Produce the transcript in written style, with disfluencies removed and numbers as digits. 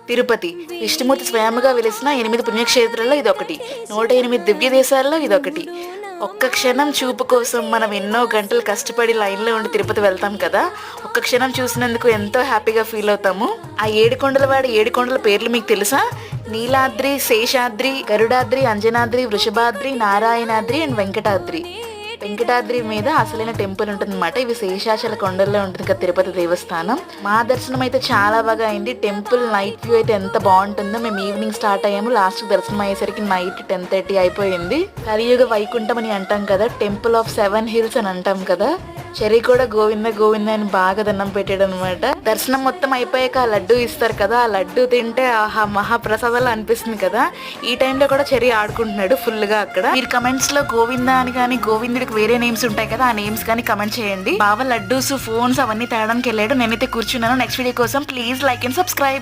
తిరుపతి విష్ణుమూర్తి స్వయంగా వెలిసిన 8 పుణ్యక్షేత్రాల్లో ఇదొకటి. 108 దివ్య దేశాల్లో ఇదొకటి. ఒక్క క్షణం చూపు కోసం మనం ఎన్నో గంటలు కష్టపడి లైన్లో ఉండి తిరుపతి వెళ్తాం కదా, ఒక్క క్షణం చూసినందుకు ఎంతో హ్యాపీగా ఫీల్ అవుతాము. ఆ 7 కొండల 7 కొండల పేర్లు మీకు తెలుసా? నీలాద్రి, శేషాద్రి, గరుడాద్రి, అంజనాద్రి, వృషభాద్రి, నారాయణాద్రి అండ్ వెంకటాద్రి. వెంకటాద్రి మీద అసలైన టెంపుల్ ఉంటుంది అనమాట. ఇవి శేషాచల కొండల్లో ఉంటుంది కదా తిరుపతి దేవస్థానం. మా దర్శనం అయితే చాలా బాగా అయింది. టెంపుల్ నైట్ వ్యూ అయితే ఎంత బాగుంటుందో. మేము ఈవినింగ్ స్టార్ట్ అయ్యాము, లాస్ట్ దర్శనం అయ్యేసరికి నైట్ 10:30 అయిపోయింది. కలియుగ వైకుంఠం అని అంటాం కదా, టెంపుల్ ఆఫ్ 7 హిల్స్ అని అంటాం కదా. చెర్రీ కూడా గోవింద గోవింద అని బాగా దండం పెట్టాడు అనమాట. దర్శనం మొత్తం అయిపోయాక ఆ లడ్డు ఇస్తారు కదా, ఆ లడ్డు తింటే ఆహా మహాప్రసాదాలు అనిపిస్తుంది కదా. ఈ టైంలో కూడా చెర్రీ ఆడుకుంటున్నాడు ఫుల్ గా అక్కడ. మీరు కమెంట్స్ లో గోవింద అని కానీ, గోవిందుడికి వేరే నేమ్స్ ఉంటాయి కదా, ఆ నేమ్స్ కానీ కమెంట్ చేయండి. బావ లడ్డూస్, ఫోన్స్ అవన్నీ తేడానికి వెళ్ళాడు. నేనైతే కూర్చున్నాను. నెక్స్ట్ వీడియో కోసం ప్లీజ్ లైక్ అండ్ సబ్స్క్రైబ్.